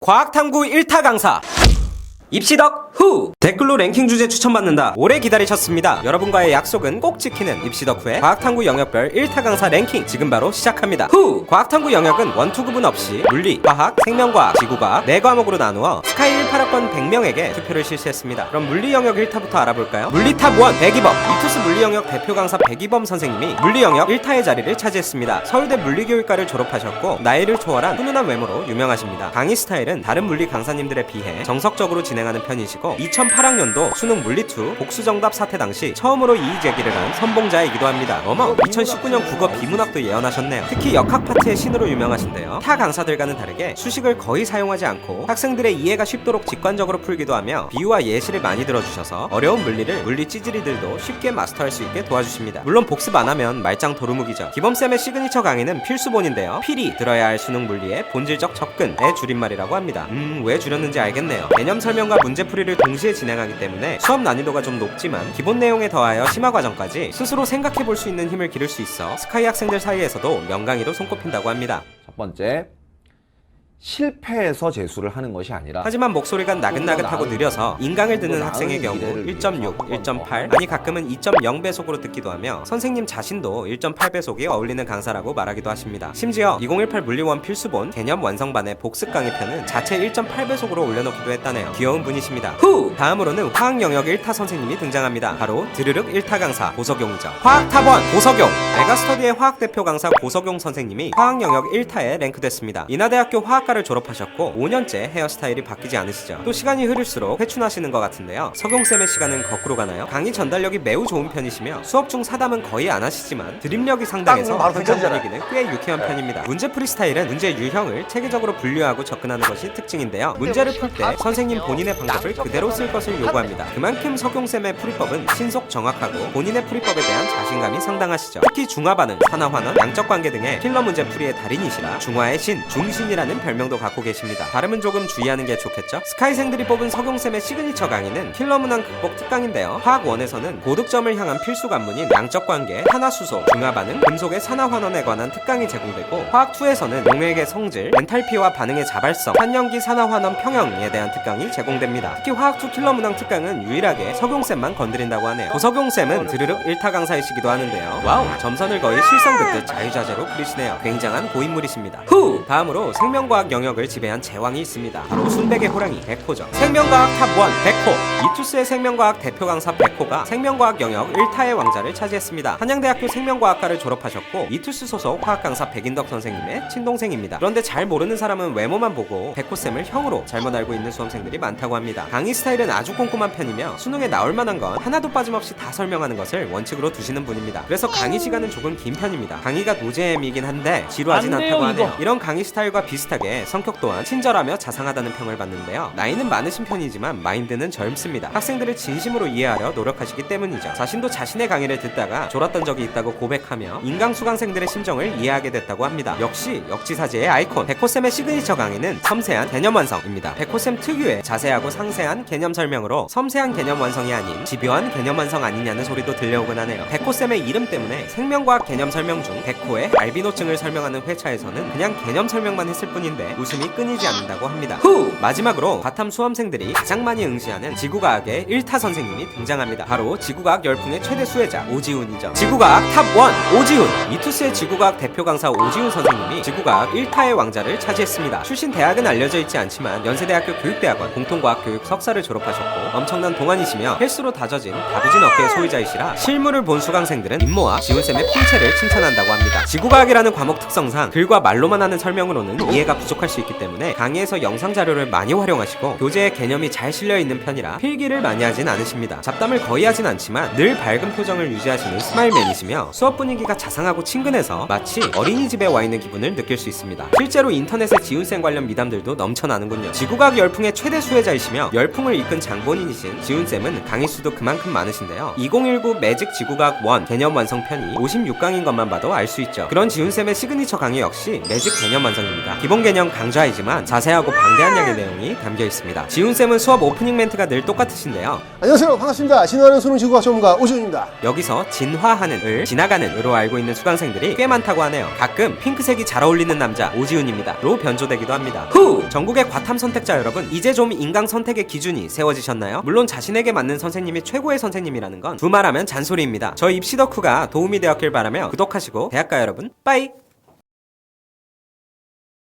과학탐구 1타 강사 입시덕 후! 댓글로 랭킹 주제 추천받는다. 오래 기다리셨습니다. 여러분과의 약속은 꼭 지키는 입시덕 후의 과학탐구 영역별 1타 강사 랭킹 지금 바로 시작합니다. 후! 과학탐구 영역은 원투 구분 없이 물리, 화학, 생명과학, 지구과학 4과목으로 나누어 스카이 18학번 100명에게 투표를 실시했습니다. 그럼 물리 영역 1타부터 알아볼까요? 물리 탑 1 백이범 이투스 물리 영역 대표 강사 백이범 선생님이 물리 영역 1타의 자리를 차지했습니다. 서울대 물리교육과를 졸업하셨고 나이를 초월한 훈훈한 외모로 유명하십니다. 강의 스타일은 다른 물리 강사님들에 비해 정석적으로 진행하는 편이시고 2008학년도 수능 물리2 복수정답 사태 당시 처음으로 이의제기를 한 선봉자이기도 합니다. 어머, 2019년 국어 비문학도 예언하셨네요. 특히 역학 파트의 신으로 유명하신데요. 타 강사들과는 다르게 수식을 거의 사용하지 않고 학생들의 이해가 쉽도록 직관적으로 풀기도 하며 비유와 예시를 많이 들어주셔서 어려운 물리를 물리 찌질이들도 쉽게 마스터할 수 있게 도와주십니다. 물론 복습 안 하면 말짱 도루묵이죠. 기범쌤의 시그니처 강의는 필수본인데요. 필히 들어야 할 수능 물리의 본질적 접근의 줄임말이라고 합니다. 왜 줄였는지 알겠네요. 개념 설명과 문제풀이를 동시에 진행하기 때문에 수업 난이도가 좀 높지만 기본 내용에 더하여 심화 과정까지 스스로 생각해볼 수 있는 힘을 기를 수 있어 스카이 학생들 사이에서도 명강의로 손꼽힌다고 합니다. 첫 번째, 실패해서 재수를 하는 것이 아니라 하지만 목소리가 나긋나긋하고 느려서 인강을 듣는 학생의 경우 1.6, 1.8 아니 가끔은 2.0배속으로 듣기도 하며 선생님 자신도 1.8배속이 어울리는 강사라고 말하기도 하십니다. 심지어 2018 물리원 필수본 개념 완성반의 복습 강의편은 자체 1.8배속으로 올려놓기도 했다네요. 귀여운 분이십니다. 후! 다음으로는 화학 영역 1타 선생님이 등장합니다. 바로 드르륵 1타 강사 고석용이죠. 화학 탑1 고석용! 메가스터디의 화학 대표 강사 고석용 선생님이 화학 영역 1타에 랭크됐습니다. 인하대학교 화학 를 졸업하셨고 5년째 헤어스타일이 바뀌지 않으시죠. 또 시간이 흐를수록 회춘하시는 것 같은데요. 석용쌤의 시간은 거꾸로 가나요? 강의 전달력이 매우 좋은 편이시며 수업 중 사담은 거의 안 하시지만 드립력이 상당해서 현장 분위기는 꽤 유쾌한 편입니다. 문제풀이 스타일은 문제 유형을 체계적으로 분류하고 접근하는 것이 특징인데요. 문제를 풀 때 선생님 본인의 방법을 그대로 쓸 것을 요구합니다. 그만큼 석용쌤의 풀이법은 신속 정확하고 본인의 풀이법에 대한 자신감이 상당하시죠. 특히 중화반응, 산화환원, 양적관계 등의 킬러 문제풀이의 달인이시라 중화의 신, 중신이라는 별명도 갖고 계십니다. 발음은 조금 주의하는 게 좋겠죠? 스카이생들이 뽑은 석용쌤의 시그니처 강의는 킬러 문항 극복 특강인데요. 화학 1에서는 고득점을 향한 필수 관문인 양적관계, 산화수소, 중화반응, 금속의 산화환원에 관한 특강이 제공되고 화학 2에서는 용액의 성질, 엔탈피와 반응의 자발성, 환연기 산화환원 평형에 대한 특강이 제공됩니다. 특히 화학 2 킬러 문항 특강은 유일하게 석용쌤만 건드린다고 하네요. 고석용쌤은 드르륵 1타 강사이시기도 하는데요. 와우! 점선을 거의 실성 긋듯 자유자재로 그리시네요. 굉장한 고인물이십니다. 후! 다음으로 생명과학 영역을 지배한 제왕이 있습니다. 바로 순백의 호랑이 백호죠. 생명과학 탑 1 백호! 이투스의 생명과학 대표 강사 백호가 생명과학 영역 1타의 왕자를 차지했습니다. 한양대학교 생명과학과를 졸업하셨고 이투스 소속 화학 강사 백인덕 선생님의 친동생입니다. 그런데 잘 모르는 사람은 외모만 보고 백호쌤을 형으로 잘못 알고 있는 수험생들이 많다고 합니다. 강의 스타일은 아주 꼼꼼한 편이며 수능에 나올 만한 건 하나도 빠짐없이 다 설명하는 것을 원칙으로 두시는 분입니다. 그래서 강의 시간은 조금 긴 편입니다. 강의가 노잼이긴 한데 지루하진 않다고 하네요. 이런 강의 스타일과 비슷하게 성격 또한 친절하며 자상하다는 평을 받는데요. 나이는 많으신 편이지만 마인드는 젊습니다. 학생들을 진심으로 이해하려 노력하시기 때문이죠. 자신도 자신의 강의를 듣다가 졸았던 적이 있다고 고백하며 인강 수강생들의 심정을 이해하게 됐다고 합니다. 역시 역지사지의 아이콘 백호쌤의 시그니처 강의는 섬세한 개념 완성입니다. 백호쌤 특유의 자세하고 상세한 개념 설명으로 섬세한 개념 완성이 아닌 집요한 개념 완성 아니냐는 소리도 들려오곤 하네요. 백호쌤의 이름 때문에 생명과학 개념 설명 중 백호의 알비노증을 설명하는 회차에서는 그냥 개념 설명만 했을 뿐인데 웃음이 끊이지 않는다고 합니다. 후! 마지막으로 과탐 수험생들이 가장 많이 응시하는 지구과학의 1타 선생님이 등장합니다. 바로 지구과학 열풍의 최대 수혜자 오지훈이죠. 지구과학 탑 1 오지훈! 이투스의 지구과학 대표 강사 오지훈 선생님이 지구과학 1타의 왕자를 차지했습니다. 출신 대학은 알려져 있지 않지만 연세대학교 교육대학원 공통과학교육 석사를 졸업하셨고 엄청난 동안이시며 헬스로 다져진 다부진 어깨의 소유자이시라 실물을 본 수강생들은 임모와 지훈쌤의 풍채를 칭찬한다고 합니다. 지구과학이라는 과목 특성상 글과 말로만 하는 설명으로는 이해가 부족할 수 있기 때문에 강의에서 영상 자료를 많이 활용하시고 교재에 개념이 잘 실려있는 편이라 필기를 많이 하진 않으십니다. 잡담을 거의 하진 않지만 늘 밝은 표정을 유지하시는 스마일맨이시며 수업 분위기가 자상하고 친근해서 마치 어린이집에 와 있는 기분을 느낄 수 있습니다. 실제로 인터넷에 지훈쌤 관련 미담들도 넘쳐나는군요. 지구과학 열풍의 최대 수혜자이시며 열풍을 이끈 장본인이신 지훈쌤은 강의 수도 그만큼 많으신데요. 2019 매직 지구과학 1 개념 완성편이 56강인 것만 봐도 알 수 있죠. 그런 지훈쌤의 시그니처 강의 역시 매직 개념 완성입니다. 기본 개념 단순형 강좌이지만 자세하고 방대한 양의 내용이 담겨 있습니다. 지훈쌤은 수업 오프닝 멘트가 늘 똑같으신데요. 안녕하세요. 반갑습니다. 진화하는 수능 지구학 전문가 오지훈입니다. 여기서 진화하는 을 지나가는 으로 알고 있는 수강생들이 꽤 많다고 하네요. 가끔 핑크색이 잘 어울리는 남자 오지훈입니다 로 변조되기도 합니다. 후! 전국의 과탐 선택자 여러분, 이제 좀 인강 선택의 기준이 세워지셨나요? 물론 자신에게 맞는 선생님이 최고의 선생님이라는 건 두말하면 잔소리입니다. 저희 입시 덕후가 도움이 되었길 바라며 구독하시고 대학가 여러분 빠이!